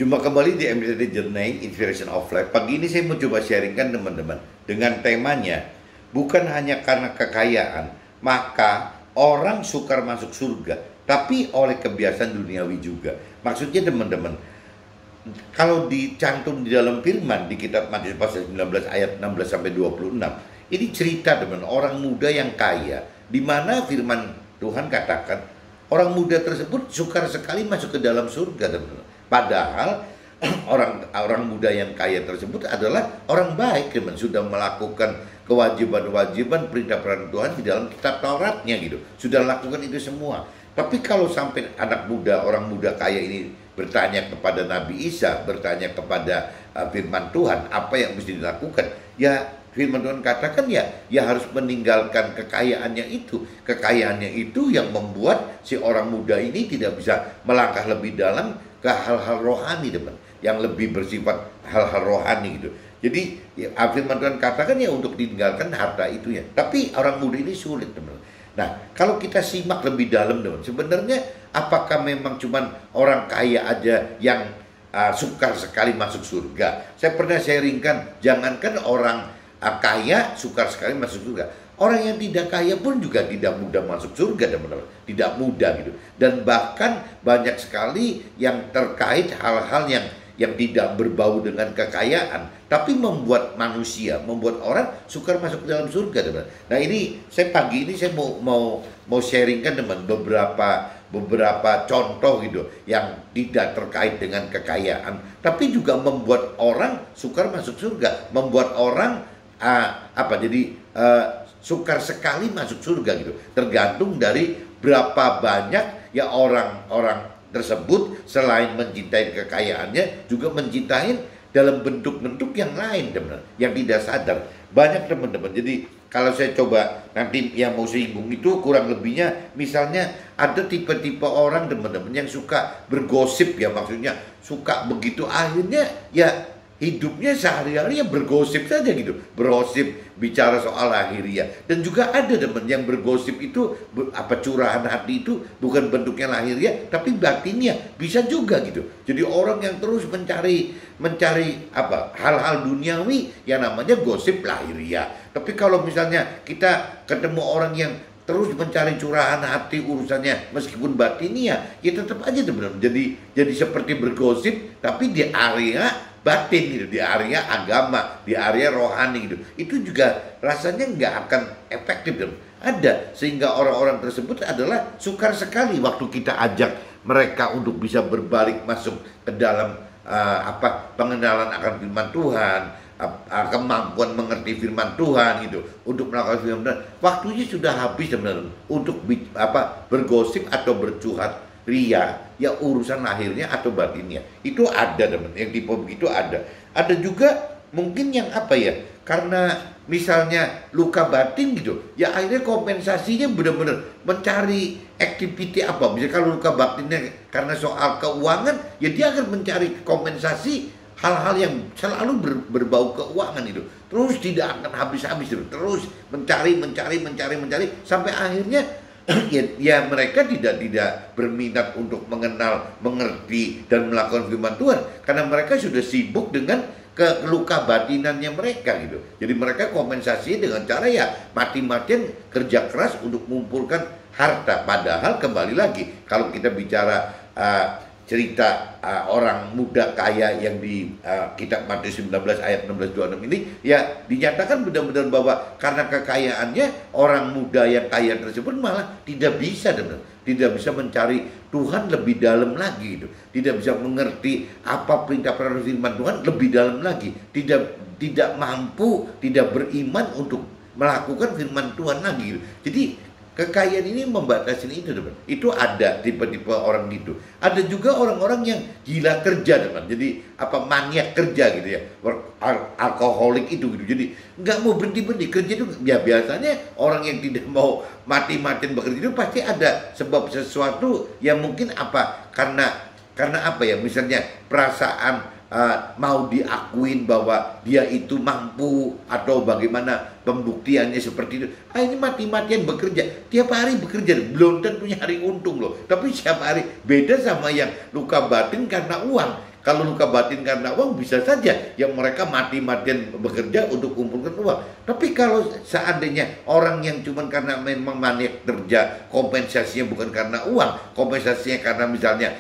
Jumpa kembali di MDT Journey Inspiration of Life. Pagi ini saya mau coba sharingkan teman-teman dengan temanya, bukan hanya karena kekayaan maka orang sukar masuk surga, tapi oleh kebiasaan duniawi juga. Maksudnya teman-teman, kalau dicantum di dalam firman di kitab Matius pasal 19 ayat 16 sampai 26, ini cerita teman orang muda yang kaya, di mana firman Tuhan katakan orang muda tersebut sukar sekali masuk ke dalam surga teman-teman. Padahal orang muda yang kaya tersebut adalah orang baik, teman, sudah melakukan kewajiban-kewajiban perintah-perintah Tuhan di dalam kitab Tauratnya gitu. Sudah lakukan itu semua. Tapi kalau sampai anak muda, orang muda kaya ini bertanya kepada Nabi Isa, bertanya kepada firman Tuhan, apa yang mesti dilakukan? Ya firman Tuhan katakan ya harus meninggalkan kekayaannya itu. Kekayaannya itu yang membuat si orang muda ini tidak bisa melangkah lebih dalam ke hal-hal rohani, teman, yang lebih bersifat hal-hal rohani gitu. Jadi ya, firman Tuhan katakan ya untuk ditinggalkan harta itu ya. Tapi orang muda ini sulit, teman. Nah, kalau kita simak lebih dalam, teman, sebenarnya apakah memang cuman orang kaya aja yang sukar sekali masuk surga? Saya pernah sharingkan, jangankan orang kaya sukar sekali masuk surga, orang yang tidak kaya pun juga tidak mudah masuk surga, teman-teman. Tidak mudah gitu. Dan bahkan banyak sekali yang terkait hal-hal yang tidak berbau dengan kekayaan, tapi membuat manusia, membuat orang sukar masuk ke dalam surga, teman. Nah ini saya pagi ini saya mau sharingkan, teman, beberapa contoh gitu yang tidak terkait dengan kekayaan, tapi juga membuat orang sukar masuk surga, membuat orang sukar sekali masuk surga gitu. Tergantung dari berapa banyak ya orang-orang tersebut selain mencintai kekayaannya juga mencintai dalam bentuk-bentuk yang lain, teman, yang tidak sadar. Banyak, teman-teman. Jadi kalau saya coba nanti yang mau singgung itu kurang lebihnya, misalnya ada tipe-tipe orang, teman-teman, yang suka bergosip ya, maksudnya suka begitu akhirnya ya hidupnya sehari-hari ya bergosip saja gitu, bergosip bicara soal lahiriah. Dan juga ada, teman, yang bergosip itu curahan hati itu bukan bentuknya lahiriah tapi batinnya bisa juga gitu. Jadi orang yang terus mencari hal-hal duniawi yang namanya gosip lahiriah. Tapi kalau misalnya kita ketemu orang yang terus mencari curahan hati urusannya meskipun batinnya, ya tetap aja, teman-teman, jadi seperti bergosip tapi di area batin gitu, di area agama, di area rohani gitu. Itu juga rasanya nggak akan efektif, teman. Ada, sehingga orang-orang tersebut adalah sukar sekali waktu kita ajak mereka untuk bisa berbalik masuk ke dalam pengenalan akan firman Tuhan, kemampuan mengerti firman Tuhan gitu, untuk melakukan firman Tuhan. Waktunya sudah habis, teman-teman, untuk bergosip atau bercurhat ria, ya urusan lahirnya atau batinnya. Itu ada, teman, yang tipe begitu ada. Ada juga mungkin yang karena misalnya luka batin gitu, ya akhirnya kompensasinya benar-benar mencari activity misalnya kalau luka batinnya karena soal keuangan, ya dia akan mencari kompensasi hal-hal yang selalu berbau keuangan itu. Terus tidak akan habis-habis, terus mencari sampai akhirnya ya mereka tidak berminat untuk mengenal, mengerti dan melakukan firman Tuhan karena mereka sudah sibuk dengan luka batinannya mereka gitu. Jadi mereka kompensasi dengan cara ya mati-matian kerja keras untuk mengumpulkan harta. Padahal kembali lagi kalau kita bicara cerita orang muda kaya yang di kitab Matius 19 ayat 16-26 ini, ya dinyatakan benar-benar bahwa karena kekayaannya orang muda yang kaya tersebut malah tidak bisa mencari Tuhan lebih dalam lagi gitu. Tidak bisa mengerti apa perintah firman Tuhan lebih dalam lagi. Tidak mampu, tidak beriman untuk melakukan firman Tuhan lagi gitu. Jadi kekayaan ini membatasi itu, teman. Itu ada tipe-tipe orang gitu. Ada juga orang-orang yang gila kerja, teman. Jadi maniak kerja gitu ya. Alkoholik itu gitu. Jadi nggak mau berhenti kerja itu. Ya biasanya orang yang tidak mau mati-matian bekerja itu pasti ada sebab sesuatu yang mungkin karena misalnya perasaan mau diakuin bahwa dia itu mampu atau bagaimana pembuktiannya seperti itu. Ini mati-matian bekerja, tiap hari bekerja, belum tentu nyari untung loh. Tapi setiap hari beda sama yang luka batin karena uang. Kalau luka batin karena uang bisa saja yang mereka mati-matian bekerja untuk kumpulkan uang. Tapi kalau seandainya orang yang cuma karena memang maniak kerja, kompensasinya bukan karena uang, kompensasinya karena misalnya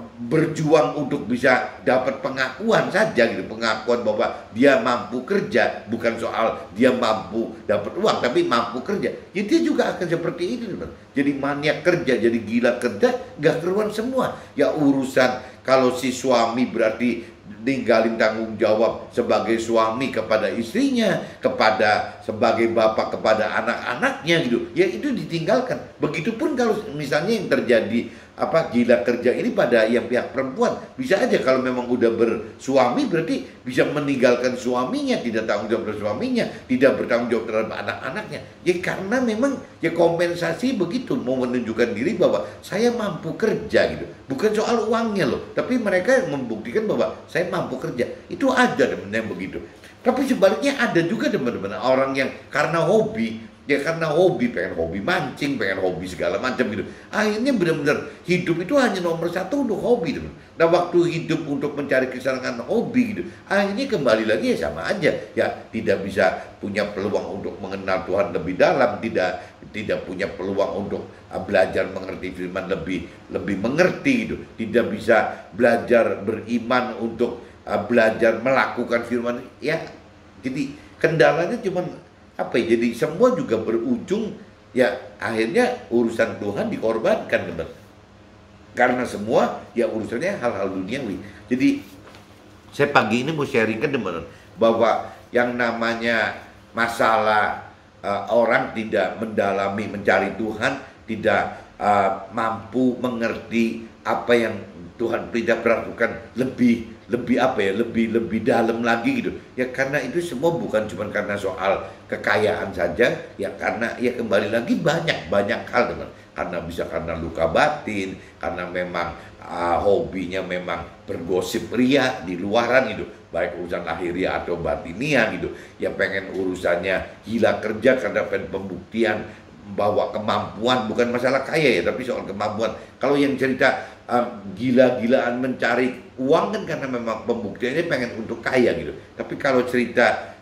berjuang untuk bisa dapat pengakuan saja gitu, pengakuan bahwa dia mampu kerja, bukan soal dia mampu dapat uang tapi mampu kerja, ya dia juga akan seperti ini teman. Jadi maniak kerja, jadi gila kerja, gak keruan semua. Ya urusan kalau si suami berarti ninggalin tanggung jawab sebagai suami kepada istrinya, kepada sebagai bapak kepada anak-anaknya gitu, ya itu ditinggalkan. Begitupun kalau misalnya yang terjadi gila kerja ini pada yang pihak perempuan, bisa aja kalau memang udah bersuami berarti bisa meninggalkan suaminya, tidak tanggung jawab terhadap suaminya, tidak bertanggung jawab terhadap anak-anaknya. Ya karena memang ya kompensasi begitu, mau menunjukkan diri bahwa saya mampu kerja gitu. Bukan soal uangnya loh, tapi mereka membuktikan bahwa saya mampu kerja. Itu ada teman-teman yang begitu. Tapi sebaliknya ada juga teman-teman orang yang karena hobi, ya karena hobi, pengen hobi mancing, pengen hobi segala macam gitu. Akhirnya benar-benar hidup itu hanya nomor satu untuk hobi teman. Nah waktu hidup untuk mencari kesenangan hobi gitu, akhirnya kembali lagi ya sama aja. Ya tidak bisa punya peluang untuk mengenal Tuhan lebih dalam, tidak punya peluang untuk belajar mengerti firman lebih mengerti gitu. Tidak bisa belajar beriman untuk belajar melakukan firman. Ya jadi kendalanya cuma jadi semua juga berujung ya akhirnya urusan Tuhan dikorbankan teman. Karena semua ya urusannya hal-hal duniawi. Jadi saya pagi ini mau sharingkan teman bahwa yang namanya masalah orang tidak mendalami mencari Tuhan, tidak mampu mengerti apa yang Tuhan tidak perhatikan lebih dalam lagi gitu. Ya karena itu semua bukan cuma karena soal kekayaan saja, ya karena ya kembali lagi banyak hal teman. Karena luka batin, karena memang hobinya memang bergosip ria di luaran gitu, baik urusan lahiriah atau batinia gitu. Ya pengen urusannya gila kerja karena pengen pembuktian bahwa kemampuan, bukan masalah kaya ya, tapi soal kemampuan. Kalau yang cerita gila-gilaan mencari uang kan karena memang pembuktiannya pengen untuk kaya gitu. Tapi kalau cerita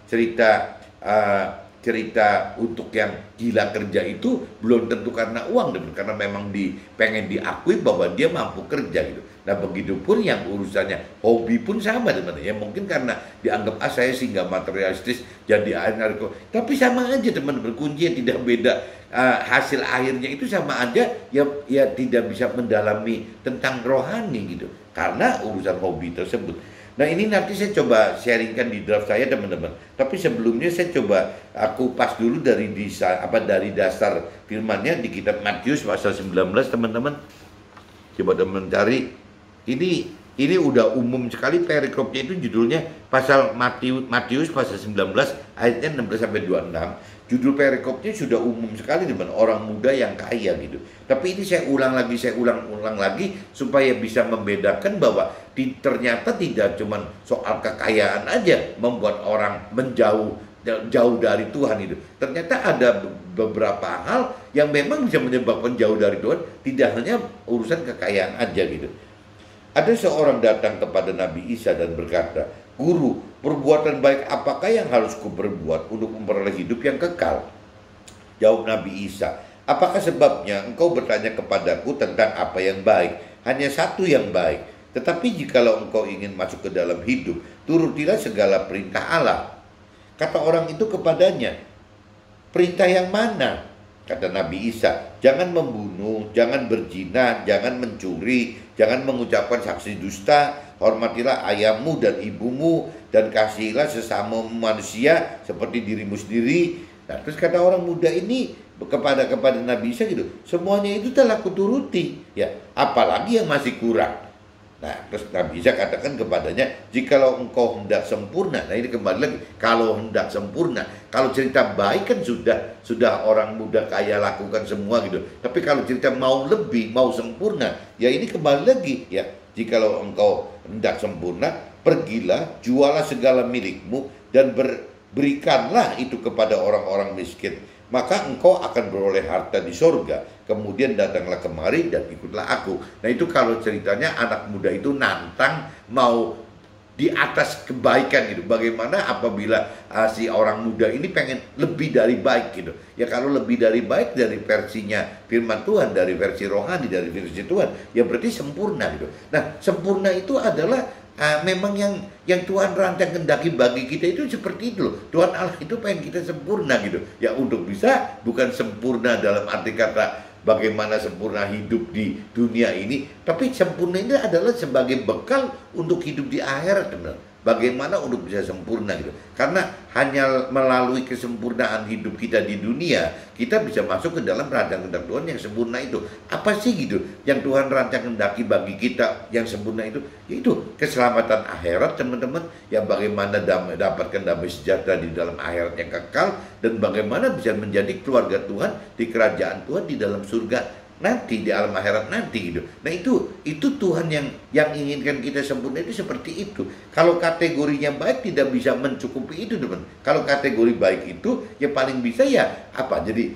untuk yang gila kerja itu belum tentu karena uang, karena memang pengen diakui bahwa dia mampu kerja gitu. Nah begitupun yang urusannya hobi pun sama teman-teman. Ya mungkin karena dianggap saya sih nggak materialistis jadi narko. Tapi sama aja teman-teman, kuncinya tidak beda. Hasil akhirnya itu sama aja ya tidak bisa mendalami tentang rohani gitu karena urusan hobi tersebut. Nah ini nanti saya coba sharingkan di draft saya teman-teman. Tapi sebelumnya saya coba kupas dulu dari dasar firmannya di kitab Matius pasal 19 teman-teman. Coba teman cari. Ini udah umum sekali perikopnya, itu judulnya pasal Matius pasal 19 ayatnya 16 sampai 26. Judul perikopnya sudah umum sekali teman, orang muda yang kaya gitu. Tapi ini saya ulang lagi supaya bisa membedakan bahwa ternyata tidak cuma soal kekayaan aja membuat orang jauh dari Tuhan itu. Ternyata ada beberapa hal yang memang bisa menyebabkan jauh dari Tuhan, tidak hanya urusan kekayaan aja gitu. Ada seorang datang kepada Nabi Isa dan berkata, "Guru, perbuatan baik apakah yang harus kuperbuat untuk memperoleh hidup yang kekal?" Jawab Nabi Isa, "Apakah sebabnya engkau bertanya kepadaku tentang apa yang baik? Hanya satu yang baik. Tetapi jikalau engkau ingin masuk ke dalam hidup, turutilah segala perintah Allah." Kata orang itu kepadanya, "Perintah yang mana?" Kata Nabi Isa, "Jangan membunuh, jangan berzina, jangan mencuri, jangan mengucapkan saksi dusta, hormatilah ayahmu dan ibumu, dan kasihilah sesama manusia seperti dirimu sendiri." Nah, terus kata orang muda ini kepada Nabi Isa gitu, "Semuanya itu telah kuturuti, ya apalagi yang masih kurang?" Nah, terus Nabi Isa katakan kepadanya, "Jikalau engkau hendak sempurna." Nah, ini kembali lagi, kalau hendak sempurna. Kalau cerita baik kan sudah orang muda kaya lakukan semua gitu. Tapi kalau cerita mau lebih, mau sempurna, ya ini kembali lagi ya. Jikalau engkau hendak sempurna, pergilah, jualah segala milikmu dan berikanlah itu kepada orang-orang miskin. maka engkau akan beroleh harta di sorga. Kemudian datanglah kemari dan ikutlah aku. Nah itu kalau ceritanya anak muda itu nantang mau di atas kebaikan gitu. Bagaimana apabila si orang muda ini pengen lebih dari baik gitu. Ya kalau lebih dari baik dari versinya firman Tuhan, dari versi rohani, dari versi Tuhan, ya berarti sempurna gitu. Nah, sempurna itu adalah memang yang Tuhan rancang kendaki bagi kita itu seperti itu loh. Tuhan Allah itu pengen kita sempurna gitu. Ya untuk bisa bukan sempurna dalam arti kata bagaimana sempurna hidup di dunia ini, tapi sempurna ini adalah sebagai bekal untuk hidup di akhirat, benar. Bagaimana untuk bisa sempurna gitu. Karena hanya melalui kesempurnaan hidup kita di dunia, kita bisa masuk ke dalam rancang kehendak Tuhan yang sempurna itu. Apa sih gitu yang Tuhan rancang kehendaki bagi kita yang sempurna itu? Yaitu keselamatan akhirat, teman-teman. Yang bagaimana dapatkan damai sejahtera di dalam akhirat yang kekal, dan bagaimana bisa menjadi keluarga Tuhan di kerajaan Tuhan di dalam surga nanti, di alam akhirat nanti gitu. Nah itu Tuhan yang inginkan kita sempurna itu seperti itu. Kalau kategorinya baik tidak bisa mencukupi itu, teman. Kalau kategori baik itu ya paling bisa ya apa? Jadi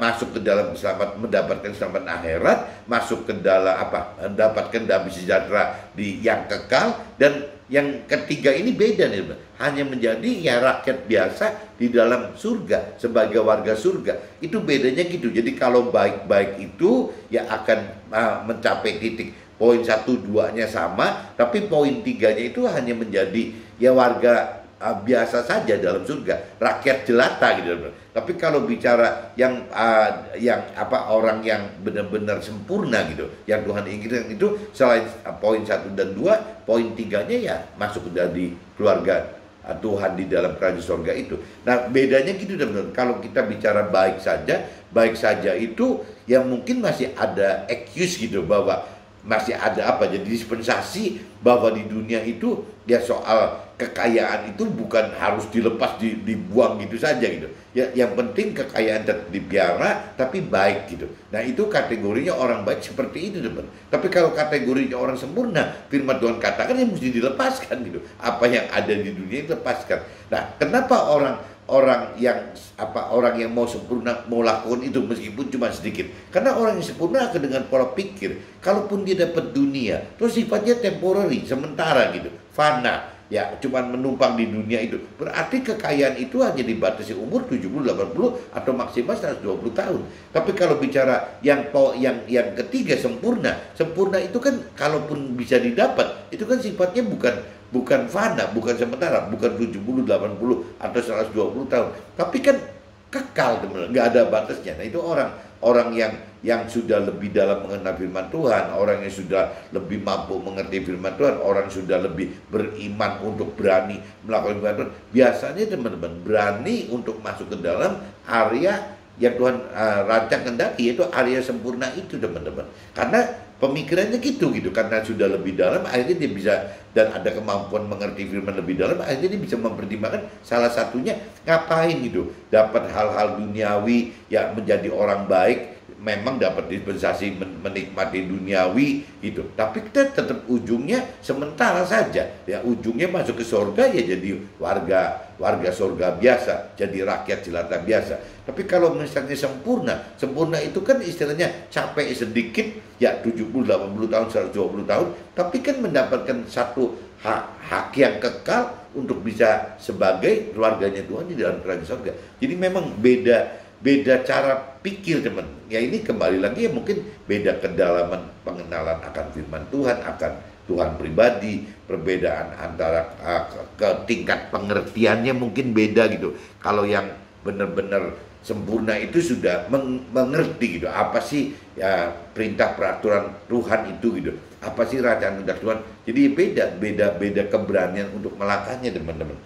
masuk ke dalam mendapatkan keselamatan akhirat, masuk ke dalam apa? Mendapatkan damai sejahtera di yang kekal, dan yang ketiga ini beda nih, teman. Hanya menjadi ya rakyat biasa di dalam surga sebagai warga surga. Itu bedanya gitu. Jadi kalau baik-baik itu ya akan mencapai titik poin 1-2-nya sama, tapi poin 3-nya itu hanya menjadi ya warga biasa saja dalam surga, rakyat jelata gitu. Tapi kalau bicara yang orang yang benar-benar sempurna gitu, yang Tuhan inginkan itu selain poin 1 dan 2, poin 3-nya ya masuk dari keluarga Tuhan di dalam kerajaan surga itu. Nah bedanya gitu teman-teman. Kalau kita bicara baik saja itu yang mungkin masih ada excuse gitu, bahwa masih ada apa, jadi dispensasi bahwa di dunia itu ya soal kekayaan itu bukan harus dilepas dibuang gitu saja gitu. Ya yang penting kekayaan tetap dipelihara tapi baik gitu. Nah itu kategorinya orang baik seperti itu, teman. Tapi kalau kategorinya orang sempurna, firman Tuhan katakan ya mesti dilepaskan gitu. Apa yang ada di dunia itu lepaskan. Nah kenapa orang yang mau sempurna mau lakukan itu meskipun cuma sedikit? Karena orang yang sempurna akan dengan pola pikir, kalaupun dia dapat dunia terus sifatnya temporary, sementara gitu, fana, ya cuman menumpang di dunia itu, berarti kekayaan itu hanya dibatasi umur 70, 80 atau maksimal 120 tahun. Tapi kalau bicara yang ketiga sempurna itu kan kalaupun bisa didapat, itu kan sifatnya bukan fana, bukan sementara, bukan 70, 80 atau 120 tahun, tapi kan kekal, teman, nggak ada batasnya. Nah itu orang yang sudah lebih dalam mengenal firman Tuhan, orang yang sudah lebih mampu mengerti firman Tuhan, orang sudah lebih beriman untuk berani melakukan firman Tuhan, biasanya teman-teman berani untuk masuk ke dalam area yang Tuhan rancang kendaki, yaitu area sempurna itu, teman-teman. Karena pemikirannya gitu, karena sudah lebih dalam, akhirnya dia bisa, dan ada kemampuan mengerti firman lebih dalam, akhirnya dia bisa mempertimbangkan salah satunya ngapain gitu, dapat hal-hal duniawi, ya menjadi orang baik, memang dapat dispensasi menikmati duniawi gitu, tapi kita tetap ujungnya sementara saja, ya ujungnya masuk ke surga, ya jadi warga surga biasa, jadi rakyat jelata biasa. Tapi kalau misalnya sempurna itu kan istilahnya capek sedikit, ya 70, 80 tahun, 120 tahun, tapi kan mendapatkan satu hak yang kekal untuk bisa sebagai keluarganya Tuhan di dalam kerajaan surga. Jadi memang beda cara pikir, teman. Ya ini kembali lagi ya mungkin beda kedalaman pengenalan akan firman Tuhan, akan Tuhan pribadi, perbedaan antara ke tingkat pengertiannya mungkin beda gitu. Kalau yang benar-benar sempurna itu sudah mengerti gitu, apa sih ya perintah peraturan Tuhan itu gitu, apa sih rancangan kehendak Tuhan. Jadi beda keberanian untuk melangkahnya, teman-teman.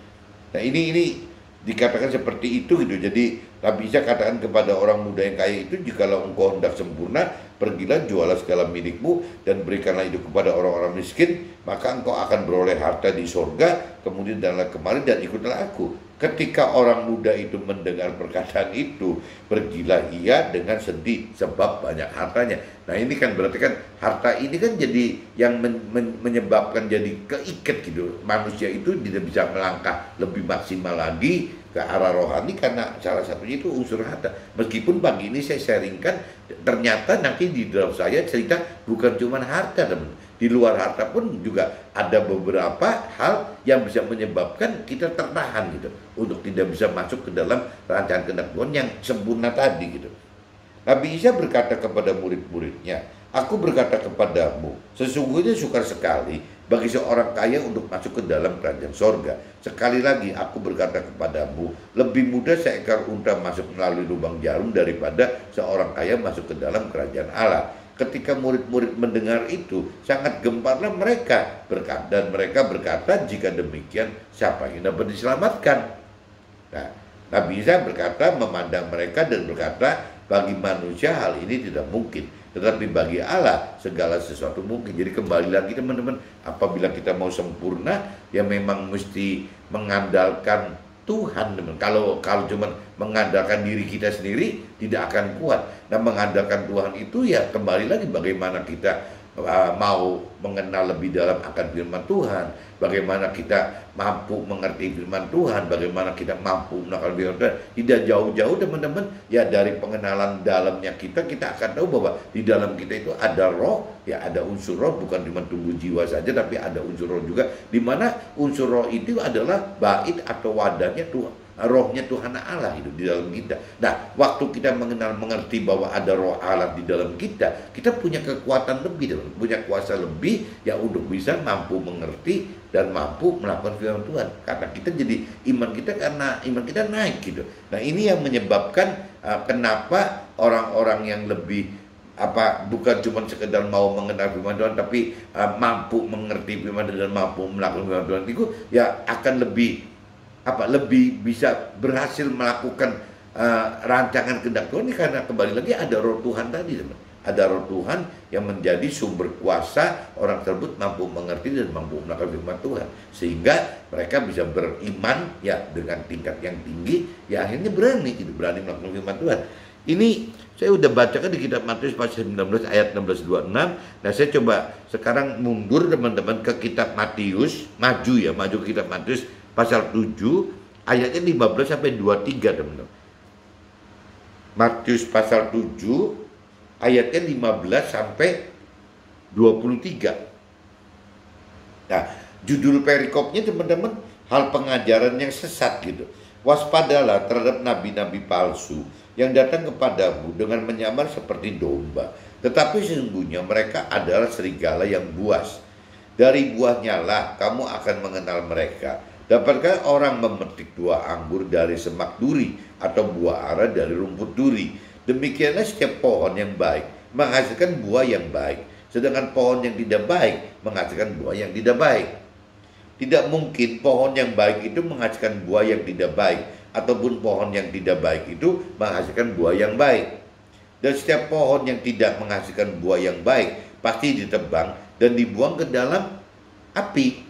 Nah ini dikatakan seperti itu gitu. Jadi Nabi Isa katakan kepada orang muda yang kaya itu, jikalau engkau hendak sempurna, pergilah jualah segala milikmu dan berikanlah itu kepada orang-orang miskin, maka engkau akan beroleh harta di sorga. Kemudian datanglah kemari dan ikutlah aku. Ketika orang muda itu mendengar perkataan itu, pergilah ia dengan sedih sebab banyak hartanya. Nah ini kan berarti kan harta ini kan jadi yang menyebabkan jadi keikat gitu. Manusia itu tidak bisa melangkah lebih maksimal lagi ke arah rohani karena salah satunya itu unsur harta. Meskipun pagi ini saya sharingkan, ternyata nanti di dalam saya cerita bukan cuma harta, teman. Di luar harta pun juga ada beberapa hal yang bisa menyebabkan kita tertahan gitu, untuk tidak bisa masuk ke dalam rancangan kehendak Tuhan yang sempurna tadi gitu. Nabi Isa berkata kepada murid-muridnya, "Aku berkata kepadamu, sesungguhnya sukar sekali bagi seorang kaya untuk masuk ke dalam kerajaan sorga. Sekali lagi aku berkata kepadamu, lebih mudah seekor unta masuk melalui lubang jarum daripada seorang kaya masuk ke dalam kerajaan Allah." Ketika murid-murid mendengar itu, sangat gemparlah mereka, dan mereka berkata, "Jika demikian, siapa yang dapat diselamatkan?" Nah, Nabi Isa berkata, memandang mereka dan berkata, bagi manusia hal ini tidak mungkin, tetapi bagi Allah segala sesuatu mungkin. Jadi kembali lagi teman-teman, apabila kita mau sempurna, ya memang mesti mengandalkan Tuhan, teman. Kalau cuma mengandalkan diri kita sendiri tidak akan kuat. Nah, mengandalkan Tuhan itu ya kembali lagi bagaimana kita mau mengenal lebih dalam akan firman Tuhan, bagaimana kita mampu mengerti firman Tuhan, bagaimana kita mampu mengenal firman Tuhan. Tidak jauh-jauh teman-teman, ya dari pengenalan dalamnya kita akan tahu bahwa di dalam kita itu ada roh, ya ada unsur roh, bukan cuma tubuh jiwa saja, tapi ada unsur roh juga, di mana unsur roh itu adalah bait atau wadahnya Tuhan. Rohnya Tuhan Allah hidup di dalam kita. Nah, waktu kita mengerti bahwa ada roh Allah di dalam kita, kita punya kekuatan lebih, punya kuasa lebih yang untuk bisa mampu mengerti dan mampu melakukan firman Tuhan. Karena kita jadi karena iman kita naik gitu. Nah, ini yang menyebabkan kenapa orang-orang yang lebih bukan cuma sekedar mau mengenal firman Tuhan, tapi mampu mengerti firman Tuhan dan mampu melakukan firman Tuhan itu ya akan lebih bisa berhasil melakukan rancangan kehendak Tuhan ini, karena kembali lagi ada roh Tuhan tadi, teman. Ada roh Tuhan yang menjadi sumber kuasa orang tersebut mampu mengerti dan mampu melakukan firman Tuhan, sehingga mereka bisa beriman ya dengan tingkat yang tinggi, ya akhirnya berani melakukan firman Tuhan. Ini saya udah bacakan di kitab Matius pasal 19 ayat 16-26. Nah, saya coba sekarang mundur teman-teman ke kitab Matius, maju ke kitab Matius pasal 7 ayatnya 15 sampai 23, teman-teman. Matius pasal 7 ayatnya 15 sampai 23. Nah, judul perikopnya teman-teman, hal pengajaran yang sesat gitu. Waspadalah terhadap nabi-nabi palsu yang datang kepadamu dengan menyamar seperti domba, tetapi sesungguhnya mereka adalah serigala yang buas. Dari buahnya lah kamu akan mengenal mereka. Dapatkah orang memetik buah anggur dari semak duri atau buah ara dari rumput duri? Demikianlah setiap pohon yang baik menghasilkan buah yang baik, sedangkan pohon yang tidak baik menghasilkan buah yang tidak baik. Tidak mungkin pohon yang baik itu menghasilkan buah yang tidak baik, ataupun pohon yang tidak baik itu menghasilkan buah yang baik. Dan setiap pohon yang tidak menghasilkan buah yang baik pasti ditebang dan dibuang ke dalam api.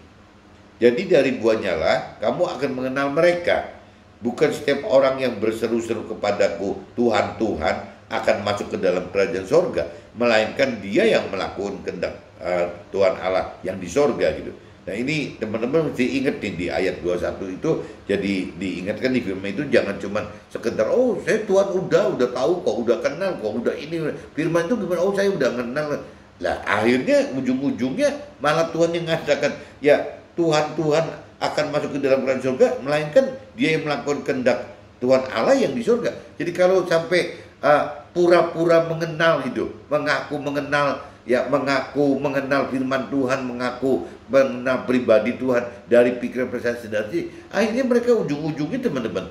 Jadi dari buahnya lah kamu akan mengenal mereka. Bukan setiap orang yang berseru-seru kepadaku, Tuhan, Tuhan, akan masuk ke dalam kerajaan sorga, melainkan dia yang melakukan kehendak Tuhan Allah yang di sorga gitu. Nah, ini teman-teman mesti ingat nih, di ayat 21 itu jadi diingatkan di firman itu, jangan cuma sekedar saya Tuhan udah tahu kok, udah kenal kok, udah ini. Firman itu gimana? Saya udah kenal. Lah akhirnya ujung-ujungnya malah Tuhan yang mengatakan ya Tuhan akan masuk ke dalam kerajaan surga, melainkan dia yang melakukan kehendak Tuhan Allah yang di surga. Jadi kalau sampai pura-pura mengenal itu, mengaku mengenal firman Tuhan, mengaku mengenal pribadi Tuhan dari pikiran perasaan sendiri, akhirnya mereka ujung-ujungnya teman-teman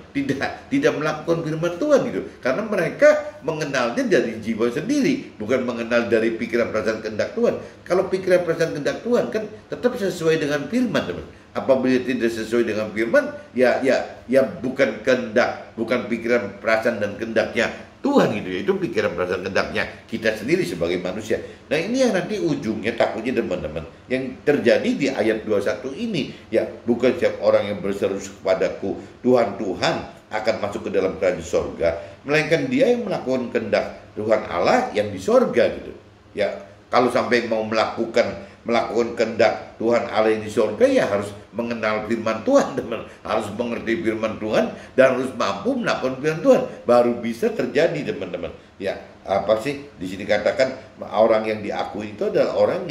tidak melakukan firman Tuhan gitu, karena mereka mengenalnya dari jiwa sendiri, bukan mengenal dari pikiran perasaan kehendak Tuhan. Kalau pikiran perasaan kehendak Tuhan kan tetap sesuai dengan firman, teman. Apabila tidak sesuai dengan firman, ya bukan kehendak, bukan pikiran perasaan dan kehendaknya Tuhan gitu ya, itu pikiran perasaan kehendaknya kita sendiri sebagai manusia. Nah, ini yang nanti ujungnya takutnya teman-teman yang terjadi di ayat 21 ini, ya bukan setiap orang yang berseru kepadaku Tuhan, Tuhan akan masuk ke dalam kerajaan sorga, melainkan dia yang melakukan kehendak Tuhan Allah yang di sorga gitu. Ya, kalau sampai mau melakukan melakukan kehendak Tuhan Allah yang di surga, ya harus mengenal firman Tuhan, teman. Harus mengerti firman Tuhan dan harus mampu melakukan firman Tuhan, baru bisa terjadi, teman-teman. Ya, apa sih di sini katakan orang yang diakui itu adalah orang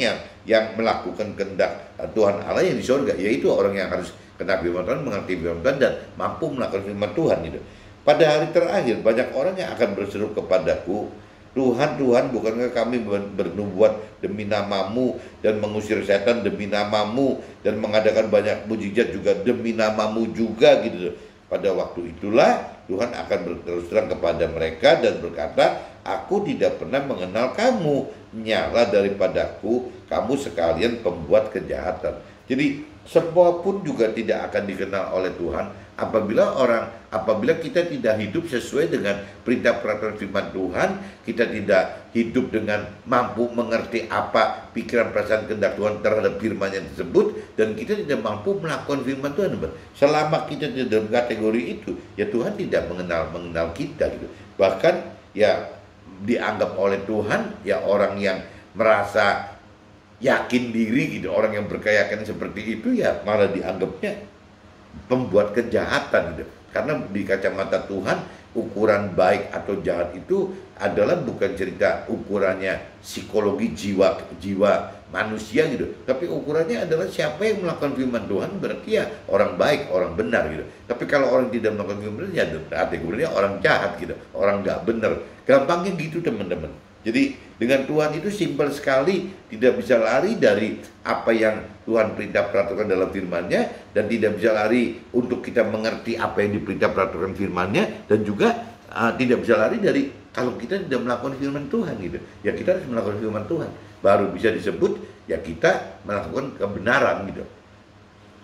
yang melakukan kehendak Tuhan Allah yang di surga, yaitu orang yang harus kenal firman Tuhan, mengerti firman Tuhan dan mampu melakukan firman Tuhan itu. Pada hari terakhir banyak orang yang akan berseru kepadaku, Tuhan, Tuhan, bukankah kami bernubuat demi namamu dan mengusir setan demi namamu dan mengadakan banyak mujizat juga demi namamu juga gitu. Pada waktu itulah Tuhan akan berterus terang kepada mereka dan berkata, aku tidak pernah mengenal kamu, nyala daripadaku, kamu sekalian pembuat kejahatan. Jadi semua pun juga tidak akan dikenal oleh Tuhan apabila kita tidak hidup sesuai dengan perintah peraturan firman Tuhan, kita tidak hidup dengan mampu mengerti apa pikiran perasaan kehendak Tuhan terhadap firman yang tersebut, dan kita tidak mampu melakukan firman Tuhan. Selama kita tidak dalam kategori itu, ya Tuhan tidak mengenal kita gitu. Bahkan ya dianggap oleh Tuhan ya orang yang merasa yakin diri gitu, orang yang berkeyakinan seperti itu ya malah dianggapnya pembuat kejahatan gitu. Karena di kacamata Tuhan ukuran baik atau jahat itu adalah bukan cerita ukurannya psikologi jiwa manusia gitu, tapi ukurannya adalah siapa yang melakukan firman Tuhan berarti ya orang baik, orang benar gitu. Tapi kalau orang tidak melakukan firman Tuhan ya kategorinya orang jahat gitu, orang nggak benar. Gampangnya gitu, teman-teman. Jadi dengan Tuhan itu simpel sekali, tidak bisa lari dari apa yang Tuhan perintah peraturan dalam firman-Nya, dan tidak bisa lari untuk kita mengerti apa yang diperintah peraturan firman-Nya, dan juga tidak bisa lari dari kalau kita tidak melakukan firman Tuhan gitu. Ya kita harus melakukan firman Tuhan, baru bisa disebut ya kita melakukan kebenaran gitu.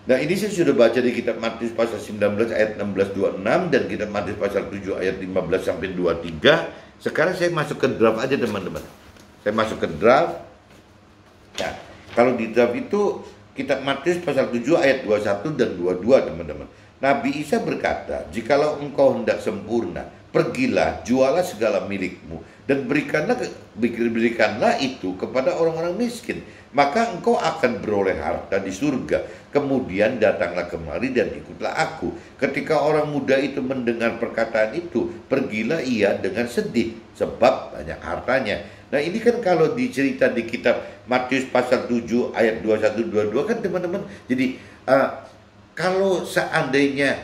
Nah ini saya sudah baca di kitab Matius pasal 19 ayat 16-26 dan kitab Matius pasal 7 ayat 15 sampai 23. Sekarang saya masuk ke draft aja, teman-teman. Saya masuk ke draft. Ya, kalau di draft itu kitab Matius pasal 7 ayat 21 dan 22, teman-teman. Nabi Isa berkata, jikalau engkau hendak sempurna, pergilah, jualah segala milikmu dan berikanlah itu kepada orang-orang miskin, maka engkau akan beroleh harta di surga. Kemudian datanglah kemari dan ikutlah aku. Ketika orang muda itu mendengar perkataan itu, pergilah ia dengan sedih sebab banyak hartanya. Nah ini kan kalau dicerita di kitab Matius pasal 7 ayat 21-22 kan, teman-teman. Jadi kalau seandainya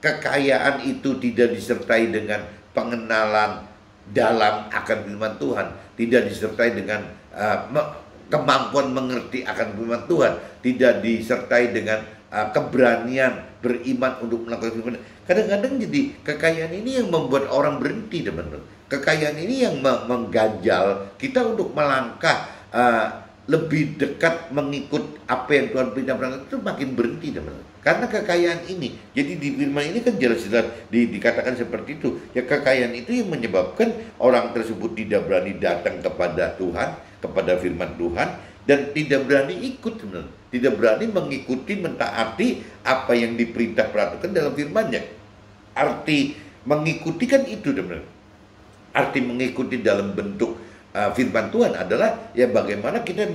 kekayaan itu tidak disertai dengan pengenalan dalam akan firman Tuhan, tidak disertai dengan kemampuan mengerti akan firman Tuhan, tidak disertai dengan keberanian beriman untuk melakukan firman. Kadang-kadang jadi kekayaan ini yang membuat orang berhenti, teman-teman. Kekayaan ini yang mengganjal kita untuk melangkah lebih dekat mengikut apa yang Tuhan perintahkan, itu makin berhenti, teman-teman. Karena kekayaan ini, jadi di firman ini kan jelas-jelas dikatakan seperti itu. Ya kekayaan itu yang menyebabkan orang tersebut tidak berani datang kepada Tuhan, kepada firman Tuhan, dan tidak berani ikut, teman-teman. Tidak berani mengikuti, mentaati apa yang diperintah peraturan dalam firman-Nya. Arti mengikuti kan itu, teman-teman. Arti mengikuti dalam bentuk firman Tuhan adalah ya bagaimana kita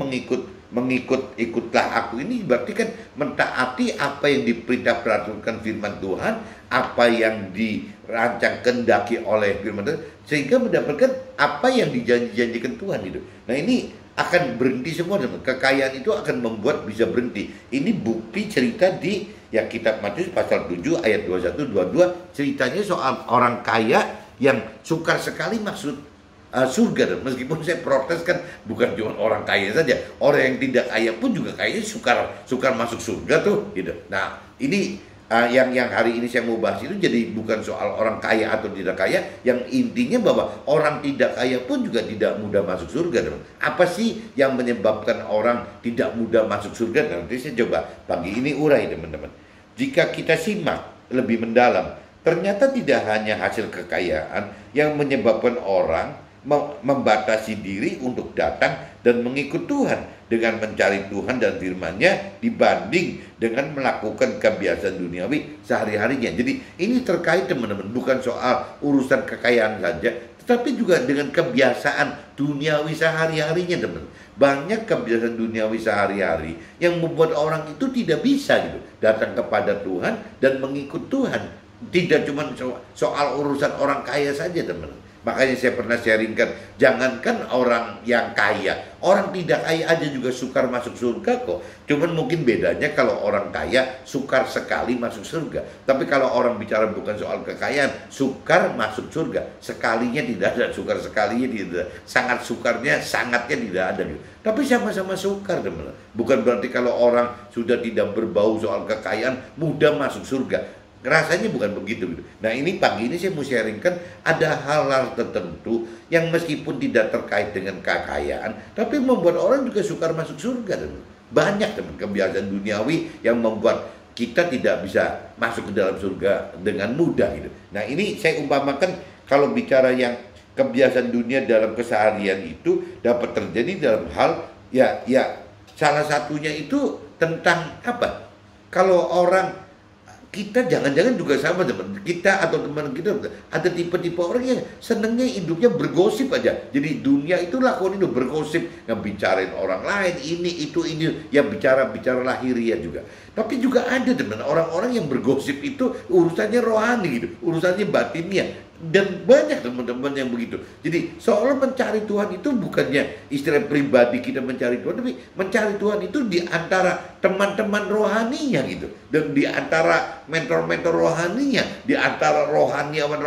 ikutlah aku ini berarti kan mentaati apa yang diperintah peraturan firman Tuhan, apa yang dirancang kehendaki oleh firman Tuhan, sehingga mendapatkan apa yang dijanjikan Tuhan itu. Nah ini akan berhenti semua, teman. Kekayaan itu akan membuat bisa berhenti. Ini bukti cerita di ya kitab Matius pasal 7 ayat 21-22, ceritanya soal orang kaya yang sukar sekali maksud surga. Dan meskipun saya protes kan bukan cuma orang kaya saja, orang yang tidak kaya pun juga kayaknya sukar masuk surga tuh gitu. Nah ini yang hari ini saya mau bahas itu jadi bukan soal orang kaya atau tidak kaya, yang intinya bahwa orang tidak kaya pun juga tidak mudah masuk surga, teman. Apa sih yang menyebabkan orang tidak mudah masuk surga? Nanti saya coba pagi ini urai, teman-teman. Jika kita simak lebih mendalam, ternyata tidak hanya hasil kekayaan yang menyebabkan orang membatasi diri untuk datang dan mengikut Tuhan dengan mencari Tuhan dan firman-Nya dibanding dengan melakukan kebiasaan duniawi sehari-harinya. Jadi ini terkait, teman-teman, bukan soal urusan kekayaan saja, tetapi juga dengan kebiasaan duniawi sehari-harinya, teman. Banyak kebiasaan duniawi sehari-hari yang membuat orang itu tidak bisa gitu datang kepada Tuhan dan mengikut Tuhan. Tidak cuma soal urusan orang kaya saja, teman. Makanya saya pernah sharingkan, jangankan orang yang kaya, orang tidak kaya aja juga sukar masuk surga kok. Cuman mungkin bedanya kalau orang kaya sukar sekali masuk surga. Tapi kalau orang bicara bukan soal kekayaan, sukar masuk surga. Sekalinya tidak ada, sukar sekalinya tidak ada. Sangat sukarnya, sangatnya tidak ada. Tapi sama-sama sukar, teman. Bukan berarti kalau orang sudah tidak berbau soal kekayaan, mudah masuk surga. Rasanya bukan begitu gitu. Nah, ini pagi ini saya mau sharingkan ada hal-hal tertentu yang meskipun tidak terkait dengan kekayaan, tapi membuat orang juga sukar masuk surga. Banyak teman kebiasaan duniawi yang membuat kita tidak bisa masuk ke dalam surga dengan mudah gitu. Nah, ini saya umpamakan kalau bicara yang kebiasaan dunia dalam keseharian itu dapat terjadi dalam hal ya salah satunya itu tentang apa? Kalau orang kita jangan-jangan juga sama, teman. Kita atau teman kita ada tipe-tipe orang yang senengnya hidupnya bergosip aja. Jadi dunia itu lakon itu bergosip, ngebicarain orang lain, ini yang bicara lahiriah juga. Tapi juga ada, teman, orang-orang yang bergosip itu urusannya rohani gitu, urusannya batinnya. Dan banyak teman-teman yang begitu. Jadi seolah mencari Tuhan itu bukannya istilah pribadi kita mencari Tuhan, tapi mencari Tuhan itu di antara teman-teman rohaninya gitu, dan di antara mentor-mentor rohaninya, di antara rohaniawan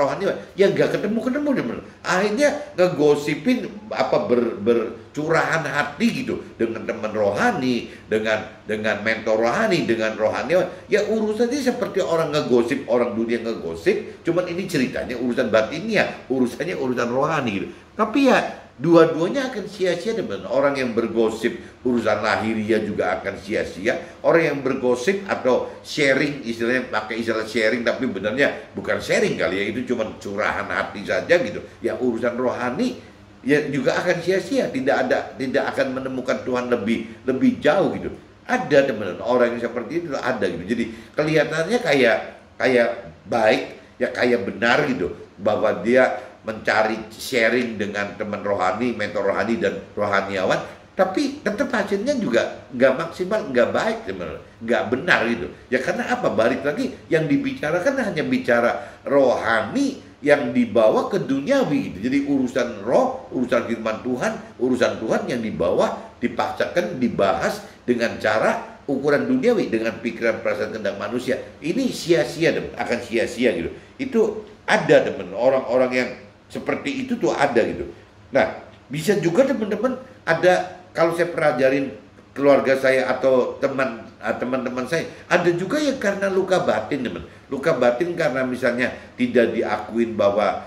yang gak ketemu teman. Akhirnya ngegosipin apa bercurahan hati gitu dengan teman rohani, dengan mentor rohani, dengan rohaniawan. Ya urusannya seperti orang ngegosip, orang dunia ngegosip, cuman ini ceritanya urusan batinnya, urusannya urusan rohani gitu. Tapi ya dua-duanya akan sia-sia, teman. Orang yang bergosip urusan lahiriah juga akan sia-sia. Orang yang bergosip atau sharing, istilahnya pakai istilah sharing tapi benarnya bukan sharing kali ya, itu cuma curahan hati saja gitu. Ya urusan rohani ya juga akan sia-sia, tidak akan menemukan Tuhan lebih jauh gitu. Ada, teman, orang yang seperti itu ada gitu. Jadi kelihatannya kayak baik, ya kayak benar gitu, bahwa dia mencari sharing dengan teman rohani, mentor rohani dan rohaniawan, tapi tetap hasilnya juga nggak maksimal, nggak baik, teman, nggak benar gitu. Ya karena apa? Balik lagi, yang dibicarakan hanya bicara rohani yang dibawa ke duniawi gitu. Jadi urusan roh, urusan firman Tuhan, urusan Tuhan yang dibawa, dipaksakan, dibahas dengan cara ukuran duniawi, dengan pikiran, perasaan, kehendak manusia. Ini sia-sia, teman, akan sia-sia gitu. Itu ada, teman, orang-orang yang seperti itu tuh ada gitu. Nah, bisa juga teman-teman ada, kalau saya pelajarin keluarga saya atau teman-teman saya, ada juga yang karena luka batin, teman. Luka batin karena misalnya tidak diakuin bahwa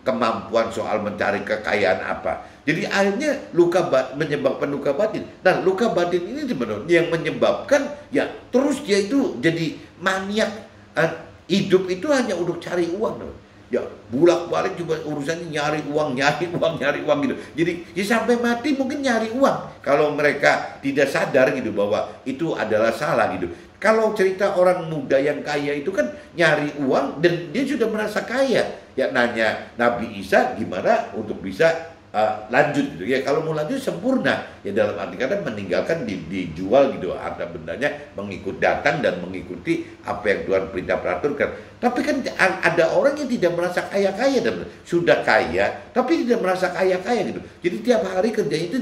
kemampuan soal mencari kekayaan apa. Jadi akhirnya menyebabkan luka batin. Nah, luka batin ini teman-teman yang menyebabkan ya terus dia itu jadi maniak. Hidup itu hanya untuk cari uang, teman. Ya bulak-balik cuma urusannya nyari uang gitu. Jadi ya sampai mati mungkin nyari uang. Kalau mereka tidak sadar gitu bahwa itu adalah salah gitu. Kalau cerita orang muda yang kaya itu kan nyari uang dan dia sudah merasa kaya. Ya nanya Nabi Isa gimana untuk bisa lanjut gitu ya. Kalau mau lanjut sempurna ya, dalam arti kata meninggalkan dijual gitu harta bendanya, mengikut datang dan mengikuti apa yang Tuhan perintah peraturkan. Tapi kan ada orang yang tidak merasa kaya-kaya, dan sudah kaya tapi tidak merasa kaya-kaya gitu. Jadi tiap hari kerjanya itu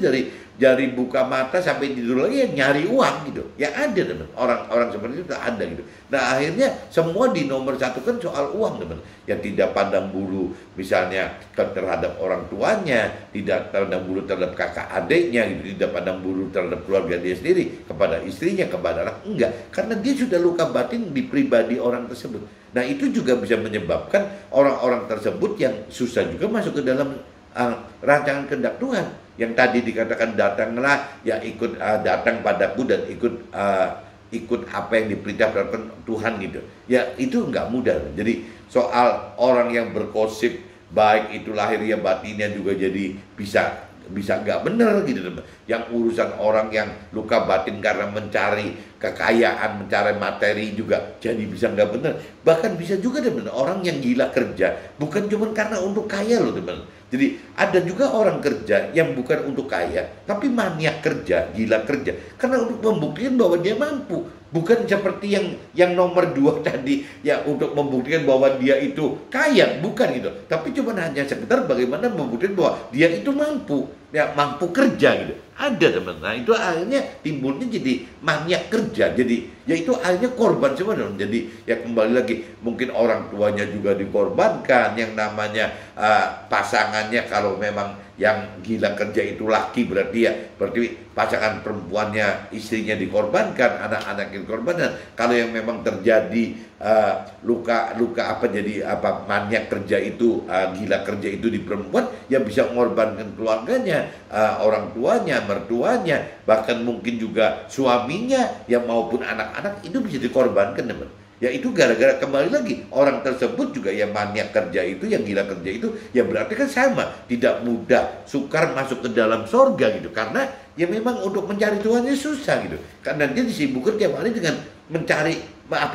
dari buka mata sampai tidur lagi ya nyari uang gitu. Ya ada, teman, orang seperti itu ada gitu. Nah akhirnya semua dinomor-satukan soal uang, teman. Yang tidak pandang bulu misalnya terhadap orang tuanya, tidak pandang bulu terhadap kakak adiknya gitu, tidak pandang bulu terhadap keluarga dia sendiri, kepada istrinya, kepada anak, enggak. Karena dia sudah luka batin di pribadi orang tersebut. Nah itu juga bisa menyebabkan orang-orang tersebut yang susah juga masuk ke dalam rancangan kehendak Tuhan. Yang tadi dikatakan datanglah, ya ikut datang padaku dan ikut apa yang diperintahkan Tuhan gitu. Ya itu nggak mudah. Jadi soal orang yang bergosip, baik itu lahiriah batinnya juga jadi bisa bisa nggak bener gitu teman. Yang urusan orang yang luka batin karena mencari kekayaan, mencari materi juga jadi bisa nggak bener. Bahkan bisa juga teman, orang yang gila kerja bukan cuma karena untuk kaya loh teman. Jadi ada juga orang kerja yang bukan untuk kaya, tapi maniak kerja, gila kerja, karena untuk membuktikan bahwa dia mampu. Bukan seperti yang nomor 2 tadi, ya untuk membuktikan bahwa dia itu kaya, bukan gitu. Tapi cuma hanya sekedar bagaimana membuktikan bahwa dia itu mampu, ya mampu kerja gitu. Ada teman. Nah itu akhirnya timbulnya jadi maniak kerja. Jadi ya itu akhirnya korban semua dong. Jadi ya kembali lagi, mungkin orang tuanya juga dikorbankan, yang namanya pasangannya kalau memang yang gila kerja itu laki berarti pasangan perempuannya, istrinya dikorbankan, anak-anaknya dikorbankan. Kalau yang memang terjadi luka maniak kerja itu, gila kerja itu di perempuan, ya bisa mengorbankan keluarganya, orang tuanya, mertuanya, bahkan mungkin juga suaminya, ya maupun anak-anak itu bisa dikorbankan teman. Ya itu gara-gara kembali lagi orang tersebut juga yang maniak kerja itu, yang gila kerja itu, ya berarti kan sama, tidak mudah sukar masuk ke dalam sorga gitu, karena ya memang untuk mencari Tuhannya susah gitu, karena dia disibukkan tiap hari dengan mencari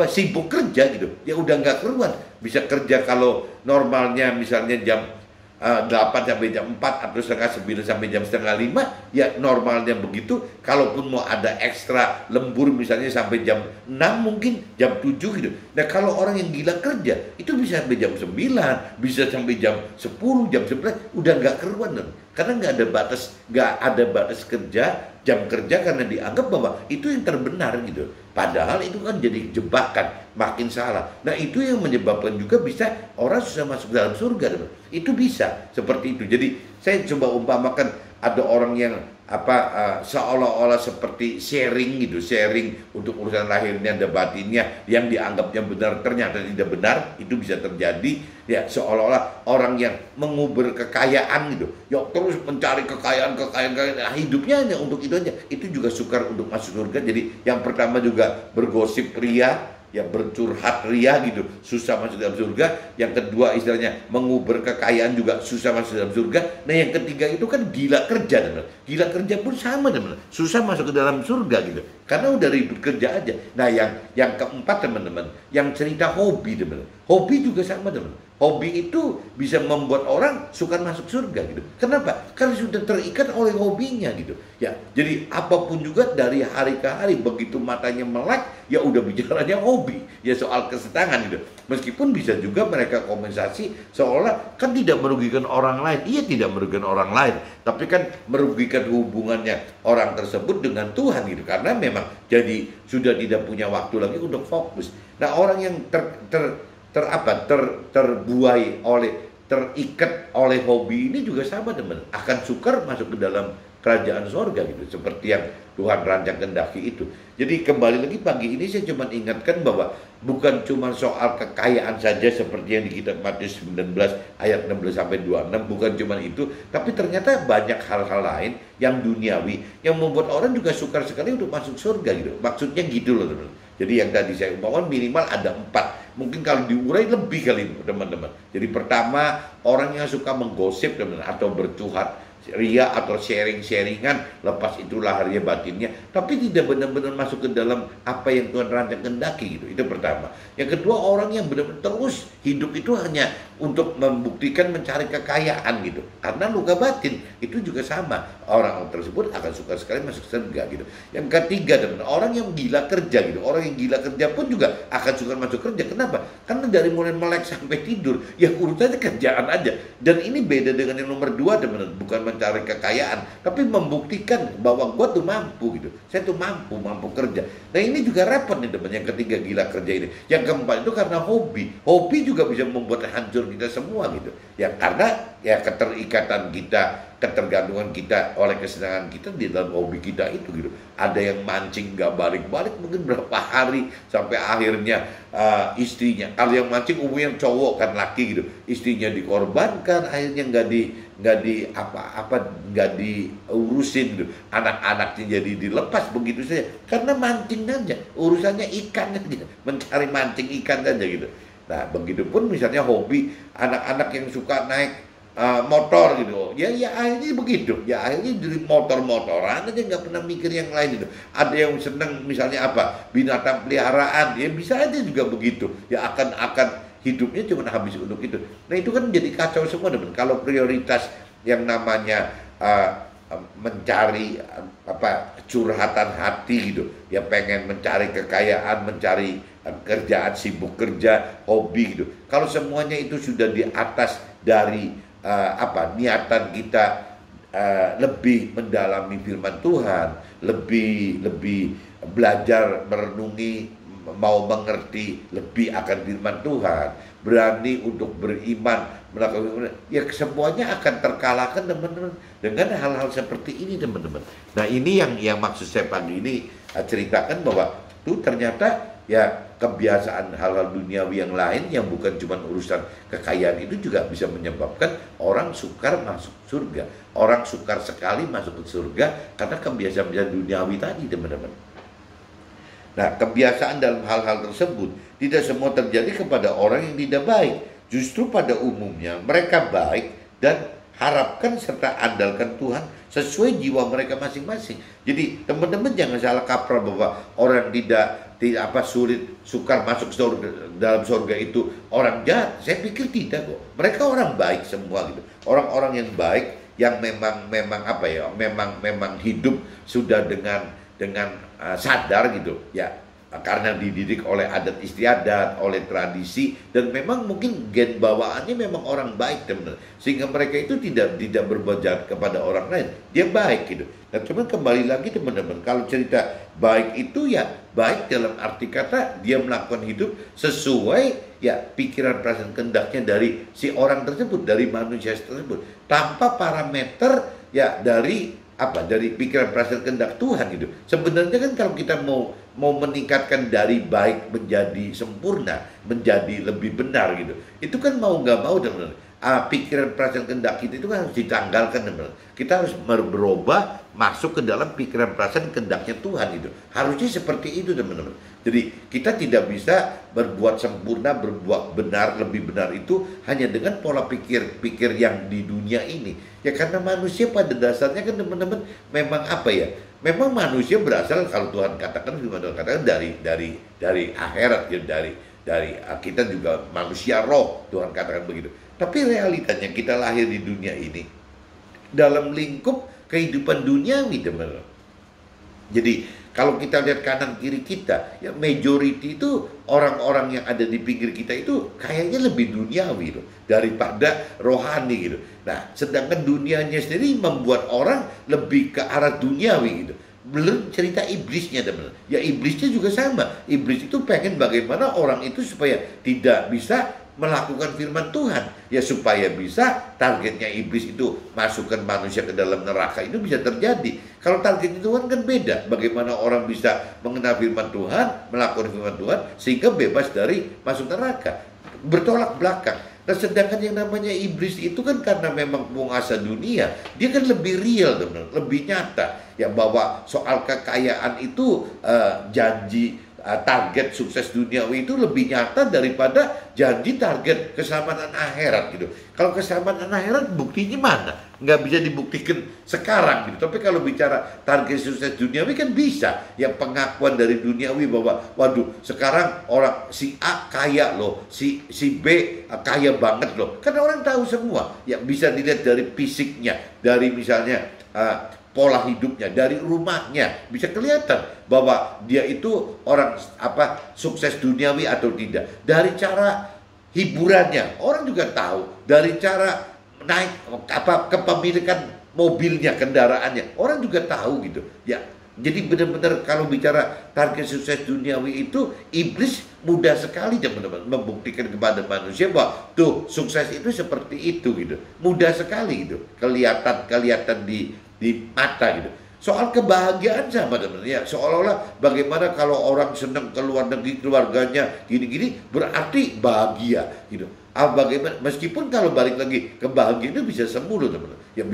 sibuk kerja gitu, ya udah nggak keruan. Bisa kerja kalau normalnya misalnya jam 8 sampai jam 4 atau setengah 9 sampai jam setengah 5, ya normalnya begitu. Kalaupun mau ada ekstra lembur misalnya sampai jam 6 mungkin jam 7 gitu. Nah kalau orang yang gila kerja itu bisa sampai jam 9, bisa sampai jam 10, jam 11, udah nggak keruan kan? Karena nggak ada batas kerja, jam kerja, karena dianggap bahwa itu yang terbenar gitu. Padahal itu kan jadi jebakan, makin salah. Nah itu yang menyebabkan juga bisa orang susah masuk dalam surga teman. Itu bisa seperti itu. Jadi saya coba umpamakan ada orang yang seolah-olah seperti sharing gitu, sharing untuk urusan lahirnya dan batinnya, yang dianggapnya benar ternyata tidak benar. Itu bisa terjadi, ya seolah-olah orang yang mengubur kekayaan gitu, ya terus mencari kekayaan, nah, hidupnya hanya untuk itu aja. Itu juga sukar untuk masuk surga. Jadi yang pertama juga bergosip ria, ya bercurhat ria gitu, susah masuk dalam surga. Yang kedua istilahnya mengubur kekayaan juga susah masuk dalam surga. Nah yang ketiga itu kan gila kerja teman. Gila kerja pun sama teman, susah masuk ke dalam surga gitu, karena udah ribut kerja aja. Nah yang keempat teman-teman, yang cerita hobi teman. Hobi juga sama teman. Hobi itu bisa membuat orang suka masuk surga gitu. Kenapa? Karena sudah terikat oleh hobinya gitu. Ya, jadi apapun juga dari hari ke hari, begitu matanya melek, ya udah bicaranya hobi. Ya soal kesenangan gitu. Meskipun bisa juga mereka kompensasi seolah kan tidak merugikan orang lain. Iya tidak merugikan orang lain, tapi kan merugikan hubungannya orang tersebut dengan Tuhan gitu. Karena memang jadi sudah tidak punya waktu lagi untuk fokus. Nah, orang yang terbuai oleh, terikat oleh hobi ini juga sama teman, akan sukar masuk ke dalam kerajaan sorga gitu, seperti yang Tuhan rancang kehendaki itu. Jadi kembali lagi pagi ini saya cuma ingatkan bahwa bukan cuma soal kekayaan saja seperti yang di kitab Matius 19 ayat 16 sampai 26, bukan cuma itu, tapi ternyata banyak hal-hal lain yang duniawi yang membuat orang juga sukar sekali untuk masuk surga gitu. Maksudnya gitu loh teman. Jadi yang tadi saya umpamakan minimal ada 4. Mungkin kalau diurai lebih kali teman-teman. Jadi pertama, orang yang suka menggosip teman, atau bercurhat ria atau sharing-sharingan, lepas itu lahirnya batinnya, tapi tidak benar-benar masuk ke dalam apa yang Tuhan rancang kehendaki gitu. Itu pertama. Yang kedua, orang yang benar-benar terus hidup itu hanya untuk membuktikan mencari kekayaan gitu, karena luka batin. Itu juga sama, orang tersebut akan suka sekali masuk surga gitu. Yang ketiga teman, orang yang gila kerja gitu. Orang yang gila kerja pun juga akan suka masuk kerja. Kenapa? Karena dari mulai melek sampai tidur, ya urutannya kerjaan aja. Dan ini beda dengan yang nomor 2 teman, bukan mencari kekayaan, tapi membuktikan bahwa gue tuh mampu gitu. Saya tuh mampu kerja. Nah ini juga repot nih teman, yang ketiga gila kerja ini. Yang keempat itu karena hobi. Hobi juga bisa membuat hancur kita semua gitu. Ya karena ya keterikatan kita, ketergantungan kita oleh kesenangan kita di dalam hobi kita itu gitu. Ada yang mancing nggak balik-balik mungkin berapa hari sampai akhirnya istrinya, kalau yang mancing umumnya cowok kan, laki gitu, istrinya dikorbankan, akhirnya nggak diurusin gitu, anak-anaknya jadi dilepas begitu saja karena mancing aja, urusannya ikan aja, mencari mancing ikan aja gitu. Nah begitupun misalnya hobi anak-anak yang suka naik motor gitu, ya akhirnya begitu, ya akhirnya dari motor-motoran aja, nggak pernah mikir yang lain gitu. Ada yang seneng misalnya apa, binatang peliharaan, ya bisa aja juga begitu, ya akan hidupnya cuma habis untuk itu. Nah itu kan jadi kacau semua teman. Kalau prioritas yang namanya mencari curhatan hati gitu, ya pengen mencari kekayaan, mencari kerjaan, sibuk kerja, hobi gitu. Kalau semuanya itu sudah di atas dari niatan kita lebih mendalami firman Tuhan, lebih belajar merenungi, mau mengerti lebih akan firman Tuhan, berani untuk beriman, melakukan, ya semuanya akan terkalahkan teman-teman dengan hal-hal seperti ini teman-teman. Nah ini yang maksud saya pagi ini ceritakan bahwa tuh ternyata ya kebiasaan hal-hal duniawi yang lain yang bukan cuma urusan kekayaan itu juga bisa menyebabkan orang sukar masuk surga. Orang sukar sekali masuk ke surga karena kebiasaan duniawi tadi teman-teman. Nah kebiasaan dalam hal-hal tersebut tidak semua terjadi kepada orang yang tidak baik. Justru pada umumnya mereka baik dan harapkan serta andalkan Tuhan sesuai jiwa mereka masing-masing. Jadi teman-teman jangan salah kaprah bahwa orang tidak sukar masuk dalam surga itu orang jahat. Saya pikir tidak kok. Mereka orang baik semua gitu. Orang-orang yang baik yang memang hidup sudah dengan sadar gitu ya, karena dididik oleh adat istiadat, oleh tradisi, dan memang mungkin gen bawaannya memang orang baik teman-teman, sehingga mereka itu tidak berbuat jahat kepada orang lain, dia baik gitu. Nah cuman kembali lagi teman-teman, kalau cerita baik itu ya baik dalam arti kata dia melakukan hidup sesuai ya pikiran perasaan kehendaknya dari si orang tersebut, dari manusia tersebut, tanpa parameter ya dari pikiran perasaan kehendak Tuhan gitu. Sebenarnya kan kalau kita mau meningkatkan dari baik menjadi sempurna, menjadi lebih benar gitu, itu kan mau nggak mau teman-teman, pikiran perasaan kehendak kita itu kan harus ditanggalkan teman-teman. Kita harus berubah masuk ke dalam pikiran perasaan kehendaknya Tuhan itu. Harusnya seperti itu teman-teman. Jadi kita tidak bisa berbuat sempurna, berbuat benar, lebih benar itu hanya dengan pola pikir yang di dunia ini. Ya karena manusia pada dasarnya kan teman-teman memang memang manusia berasal, kalau Tuhan katakan dari akhirat ya, dari kita juga manusia roh, Tuhan katakan begitu. Tapi realitanya kita lahir di dunia ini dalam lingkup kehidupan duniawi teman-teman. Jadi kalau kita lihat kanan kiri kita, ya majority itu orang-orang yang ada di pinggir kita itu kayaknya lebih duniawi loh, daripada rohani gitu. Nah, sedangkan dunianya sendiri membuat orang lebih ke arah duniawi gitu. Belum cerita iblisnya teman-teman. Ya iblisnya juga sama. Iblis itu pengen bagaimana orang itu supaya tidak bisa melakukan firman Tuhan, ya supaya bisa targetnya iblis itu masukkan manusia ke dalam neraka itu bisa terjadi. Kalau targetnya Tuhan kan beda, bagaimana orang bisa mengenal firman Tuhan, melakukan firman Tuhan sehingga bebas dari masuk neraka, bertolak belakang. Nah sedangkan yang namanya iblis itu kan karena memang penguasa dunia, dia kan lebih real teman-teman, lebih nyata ya, bahwa soal kekayaan itu janji target sukses duniawi itu lebih nyata daripada janji target keselamatan akhirat gitu. Kalau keselamatan akhirat buktinya mana? Nggak bisa dibuktikan sekarang gitu. Tapi kalau bicara target sukses duniawi kan bisa. Ya pengakuan dari duniawi bahwa waduh sekarang orang si A kaya loh, si B kaya banget loh. Karena orang tahu semua. Ya bisa dilihat dari fisiknya, dari misalnya pola hidupnya, dari rumahnya bisa kelihatan bahwa dia itu orang sukses duniawi atau tidak. Dari cara hiburannya orang juga tahu, dari cara naik kepemilikan mobilnya, kendaraannya orang juga tahu gitu. Ya, jadi benar-benar kalau bicara target sukses duniawi itu iblis mudah sekali teman-teman membuktikan kepada manusia bahwa tuh sukses itu seperti itu gitu. Mudah sekali gitu. Kelihatan di mata gitu. Soal kebahagiaan sama teman-teman ya, seolah-olah bagaimana kalau orang senang ke luar negeri, keluarganya gini-gini berarti bahagia gitu. Bagaimana meskipun kalau balik lagi kebahagiaan itu bisa sembuh loh teman-teman. Ya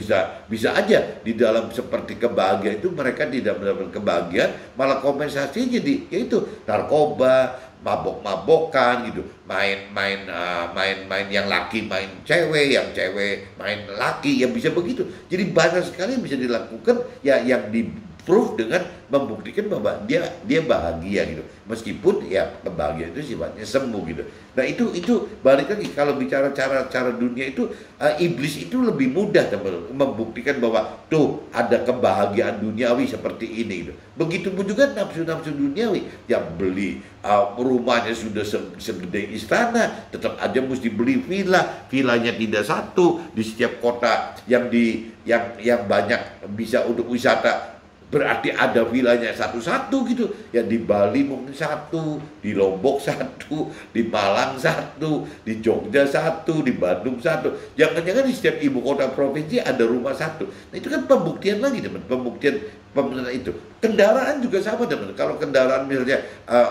bisa aja di dalam seperti kebahagiaan itu mereka tidak mendapatkan kebahagiaan, malah kompensasi jadi yaitu narkoba, mabok-mabokan gitu, main yang laki main cewek, yang cewek main laki, ya bisa begitu. Jadi banyak sekali yang bisa dilakukan ya yang di proof dengan membuktikan bahwa dia bahagia gitu, meskipun ya kebahagiaan itu sifatnya sembuh gitu. Nah itu balik lagi kalau bicara cara dunia itu, iblis itu lebih mudah teman-teman membuktikan bahwa tuh ada kebahagiaan duniawi seperti ini gitu. Begitupun juga nafsu-nafsu duniawi yang beli rumahnya sudah segede istana, tetap aja mesti beli villanya tidak satu di setiap kota yang banyak bisa untuk wisata. Berarti ada villanya satu-satu gitu. Ya di Bali mungkin satu, di Lombok satu, di Malang satu, di Jogja satu, di Bandung satu. Jangan-jangan di setiap ibu kota provinsi ada rumah satu. Nah itu kan pembuktian lagi teman, pembuktian itu. Kendaraan juga sama teman. Kalau kendaraan misalnya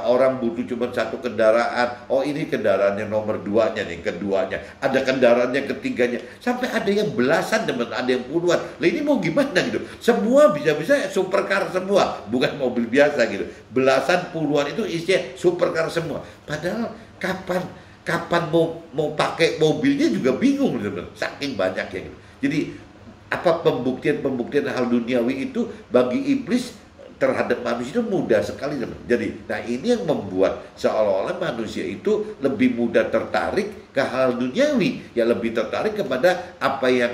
orang butuh cuma satu kendaraan, oh ini kendaraan yang nomor 2-nya nih, keduanya. Ada kendaraan yang ketiganya. Sampai ada yang belasan teman, ada yang puluhan. Lah ini mau gimana gitu? Semua bisa-bisa supercar semua, bukan mobil biasa gitu. Belasan puluhan itu isinya supercar semua. Padahal kapan mau pakai mobilnya juga bingung teman. Saking banyaknya gitu. Jadi apa pembuktian hal duniawi itu bagi iblis terhadap manusia itu mudah sekali teman. Jadi, nah ini yang membuat seolah-olah manusia itu lebih mudah tertarik ke hal duniawi, ya lebih tertarik kepada apa yang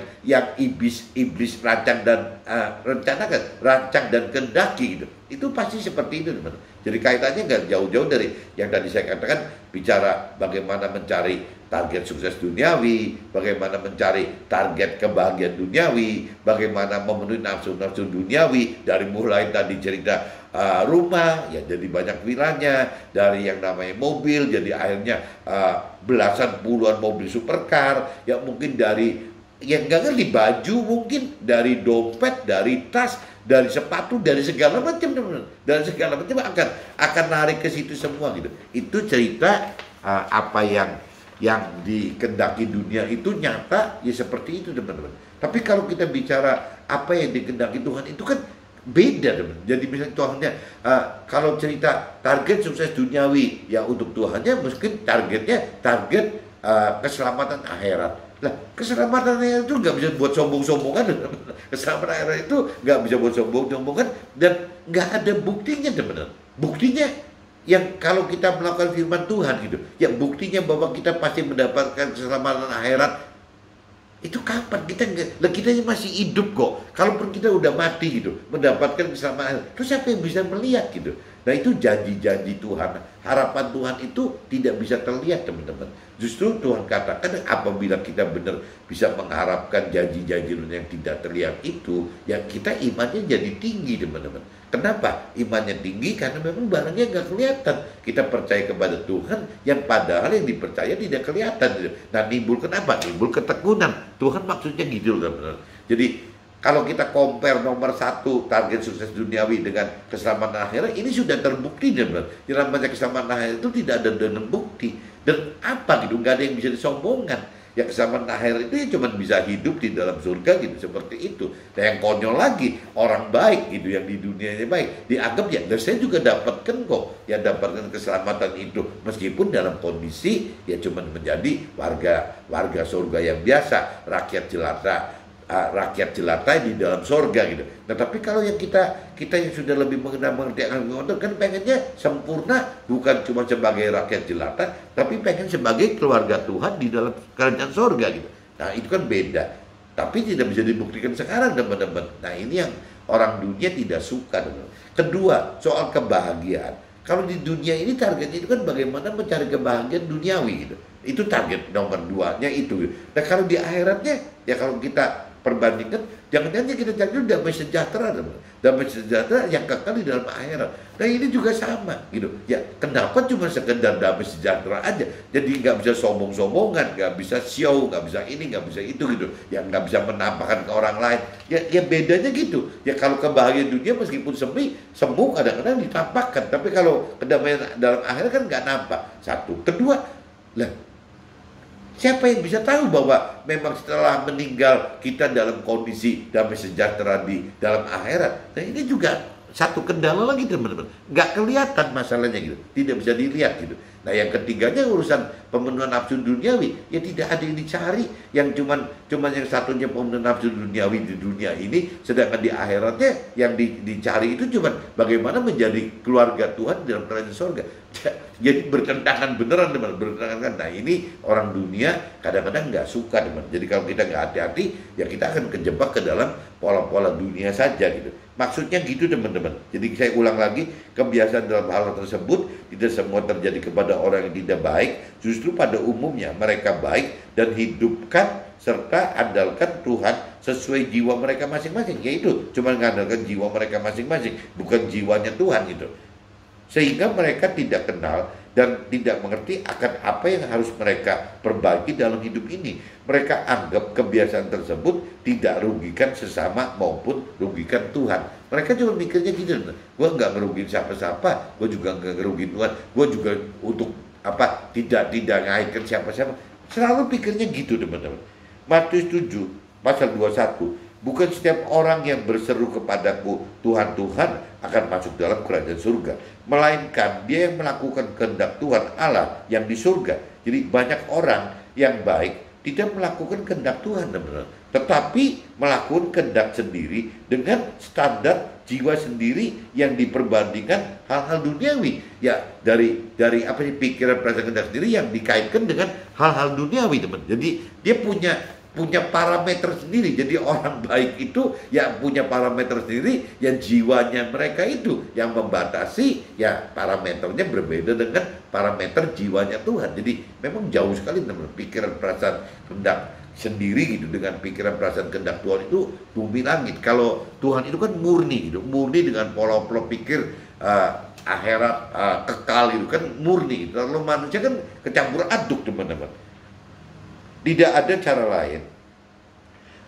iblis rancang dan rencanakan, rancang dan kehendaki gitu. Itu pasti seperti itu teman. Jadi kaitannya nggak jauh-jauh dari yang tadi saya katakan, bicara bagaimana mencari target sukses duniawi, bagaimana mencari target kebahagiaan duniawi, bagaimana memenuhi nafsu-nafsu duniawi, dari mulai tadi cerita rumah, ya jadi banyak villanya, dari yang namanya mobil, jadi akhirnya belasan puluhan mobil supercar, ya mungkin dari yang nggak ngerti baju, mungkin dari dompet, dari tas, dari sepatu, dari segala macam teman-teman, dari segala macam akan narik ke situ semua gitu. Itu cerita apa yang dikehendaki dunia itu nyata ya seperti itu teman-teman. Tapi kalau kita bicara apa yang dikehendaki Tuhan itu kan beda teman. Jadi misalnya Tuhannya kalau cerita target sukses duniawi ya untuk Tuhannya mungkin target keselamatan akhirat. Lah keselamatan akhirat itu nggak bisa buat sombong-sombongan. Keselamatan akhirat itu nggak bisa buat sombong-sombongan dan nggak ada buktinya teman-teman. Buktinya yang kalau kita melakukan firman Tuhan gitu, ya buktinya bahwa kita pasti mendapatkan keselamatan akhirat. Itu kapan? Kita masih hidup kok. Kalaupun kita udah mati gitu, mendapatkan keselamatan akhirat, terus siapa yang bisa melihat gitu? Nah itu janji-janji Tuhan, harapan Tuhan itu tidak bisa terlihat teman-teman. Justru Tuhan katakan apabila kita benar bisa mengharapkan janji-janji yang tidak terlihat itu, ya kita imannya jadi tinggi teman-teman. Kenapa? Imannya tinggi karena memang barangnya nggak kelihatan. Kita percaya kepada Tuhan yang padahal yang dipercaya tidak kelihatan. Nah nimbul kenapa? Nimbul ketekunan. Tuhan maksudnya gitu teman-teman. Jadi kalau kita compare nomor 1 target sukses duniawi dengan keselamatan akhirat, ini sudah terbukti teman-teman. Yang namanya keselamatan akhirat itu tidak ada dengan bukti. Dan apa gitu, nggak ada yang bisa disombongkan. Yang keselamatan akhirat itu ya cuma bisa hidup di dalam surga gitu, seperti itu. Dan yang konyol lagi, orang baik gitu, yang di dunia ini baik, dianggap ya, dan saya juga dapatkan kok, ya dapatkan keselamatan itu. Meskipun dalam kondisi ya cuma menjadi warga surga yang biasa, rakyat jelata di dalam sorga gitu. Nah tapi kalau yang kita yang sudah lebih mengerti akan kan pengennya sempurna, bukan cuma sebagai rakyat jelata, tapi pengen sebagai keluarga Tuhan di dalam kerajaan sorga gitu. Nah itu kan beda. Tapi tidak bisa dibuktikan sekarang teman-teman. Nah ini yang orang dunia tidak suka teman-teman. Kedua, soal kebahagiaan. Kalau di dunia ini targetnya itu kan bagaimana mencari kebahagiaan duniawi gitu. Itu target nomor 2-nya itu. Nah kalau di akhiratnya ya kalau kita perbandingkan, jangan-jangan kita cari damai sejahtera, damai sejahtera yang kekal di dalam akhirat. Nah ini juga sama, gitu. Ya kenapa cuma sekedar damai sejahtera aja? Jadi nggak bisa sombong-sombongan, nggak bisa show, nggak bisa ini, nggak bisa itu, gitu. Ya nggak bisa menampakkan ke orang lain. Ya bedanya gitu. Ya kalau kebahagiaan dunia meskipun semu kadang-kadang ditampakkan, tapi kalau kedamaian dalam akhirat kan nggak nampak. Satu, kedua, lah Siapa yang bisa tahu bahwa memang setelah meninggal kita dalam kondisi damai sejahtera di dalam akhirat? Nah, ini juga satu kendala lagi teman-teman. Nggak kelihatan masalahnya gitu, tidak bisa dilihat gitu. Nah, yang ketiganya urusan pemenuhan nafsu duniawi, ya tidak ada yang dicari. Yang cuman yang satunya pemenuhan nafsu duniawi di dunia ini, sedangkan di akhiratnya yang dicari itu cuman bagaimana menjadi keluarga Tuhan dalam kerajaan surga. Jadi bertentangan beneran teman, bertentangan. Nah, ini orang dunia kadang-kadang nggak suka teman. Jadi kalau kita nggak hati-hati, ya kita akan kejebak ke dalam pola-pola dunia saja gitu. Maksudnya gitu teman-teman. Jadi saya ulang lagi, kebiasaan dalam hal tersebut tidak semua terjadi kepada orang yang tidak baik. Justru pada umumnya mereka baik dan hidupkan serta andalkan Tuhan sesuai jiwa mereka masing-masing. Yaitu cuma mengandalkan jiwa mereka masing-masing, bukan jiwanya Tuhan gitu. Sehingga mereka tidak kenal dan tidak mengerti akan apa yang harus mereka perbaiki dalam hidup ini. Mereka anggap kebiasaan tersebut tidak rugikan sesama maupun rugikan Tuhan. Mereka cuma mikirnya gitu, gue nggak ngerugiin siapa-siapa, gue juga nggak ngerugiin Tuhan, gue juga untuk apa tidak ngaitkan siapa-siapa. Selalu pikirnya gitu teman-teman. Matius 7 pasal 21. Bukan setiap orang yang berseru kepadaku Tuhan, Tuhan akan masuk dalam kerajaan surga, melainkan dia yang melakukan kehendak Tuhan Allah yang di surga. Jadi banyak orang yang baik tidak melakukan kehendak Tuhan, teman-teman, tetapi melakukan kehendak sendiri dengan standar jiwa sendiri yang diperbandingkan hal-hal duniawi. Ya dari apa sih, pikiran perasaan kehendak sendiri yang dikaitkan dengan hal-hal duniawi, teman. Jadi dia punya parameter sendiri. Jadi orang baik itu ya punya parameter sendiri, yang jiwanya mereka itu yang membatasi, ya parameternya berbeda dengan parameter jiwanya Tuhan. Jadi memang jauh sekali teman, pikiran perasaan kehendak sendiri gitu dengan pikiran perasaan kehendak Tuhan itu bumi langit. Kalau Tuhan itu kan murni gitu, murni dengan pola-pola pikir akhirat kekal itu kan murni. Kalau manusia kan kecampur aduk teman-teman. Tidak ada cara lain.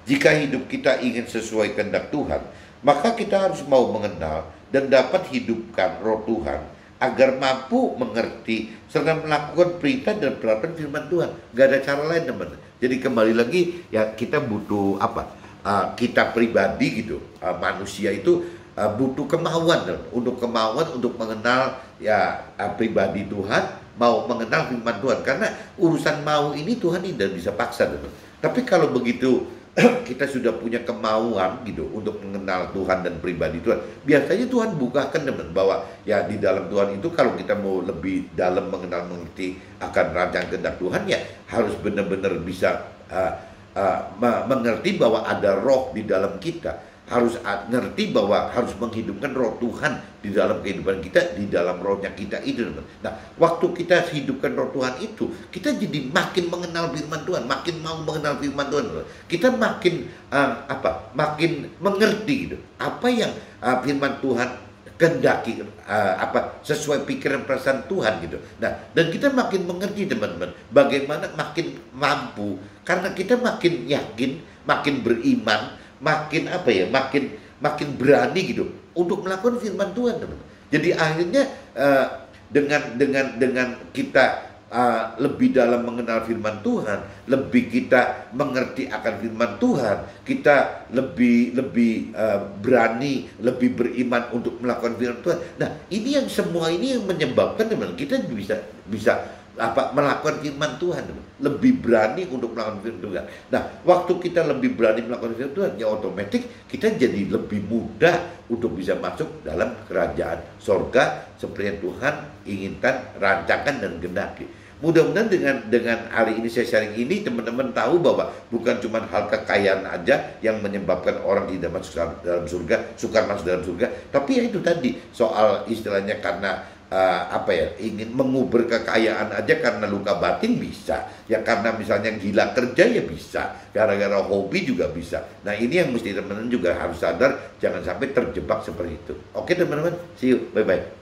Jika hidup kita ingin sesuai kehendak Tuhan, maka kita harus mau mengenal dan dapat hidupkan roh Tuhan agar mampu mengerti serta melakukan perintah dan peraturan firman Tuhan. Gak ada cara lain teman. Jadi kembali lagi ya, kita butuh apa? Kita pribadi gitu, manusia itu butuh kemauan untuk mengenal ya pribadi Tuhan, mau mengenal firman Tuhan. Karena urusan mau ini Tuhan tidak bisa paksa teman. Tapi kalau begitu kita sudah punya kemauan gitu untuk mengenal Tuhan dan pribadi Tuhan, biasanya Tuhan bukakan teman bahwa ya di dalam Tuhan itu kalau kita mau lebih dalam mengerti akan rancangan kehendak Tuhan, ya harus benar-benar bisa mengerti bahwa ada roh di dalam kita, harus ngerti bahwa harus menghidupkan roh Tuhan di dalam kehidupan kita, di dalam rohnya kita itu. Nah, waktu kita hidupkan roh Tuhan itu, kita jadi makin mengenal firman Tuhan, makin mau mengenal firman Tuhan. Kita makin makin mengerti gitu, apa yang firman Tuhan kehendaki, sesuai pikiran perasaan Tuhan gitu. Nah, dan kita makin mengerti teman-teman, bagaimana makin mampu, karena kita makin yakin, makin beriman, makin makin berani gitu untuk melakukan firman Tuhan, teman. Jadi akhirnya dengan kita lebih dalam mengenal firman Tuhan, lebih kita mengerti akan firman Tuhan, kita lebih berani, lebih beriman untuk melakukan firman Tuhan. Nah, ini yang semua ini yang menyebabkan teman, kita bisa melakukan firman Tuhan, lebih berani untuk melakukan firman Tuhan. Nah, waktu kita lebih berani melakukan firman Tuhan, ya otomatis kita jadi lebih mudah untuk bisa masuk dalam kerajaan sorga seperti yang Tuhan inginkan, rancangkan dan genapi. Mudah-mudahan dengan hari ini saya sharing ini, teman-teman tahu bahwa bukan cuma hal kekayaan aja yang menyebabkan orang tidak masuk dalam surga, sukar masuk dalam surga, tapi ya itu tadi soal istilahnya karena ingin mengubur kekayaan aja karena luka batin bisa, ya karena misalnya gila kerja ya bisa, gara-gara hobi juga bisa. Nah, ini yang mesti teman-teman juga harus sadar, jangan sampai terjebak seperti itu. Oke teman-teman, see you, bye-bye.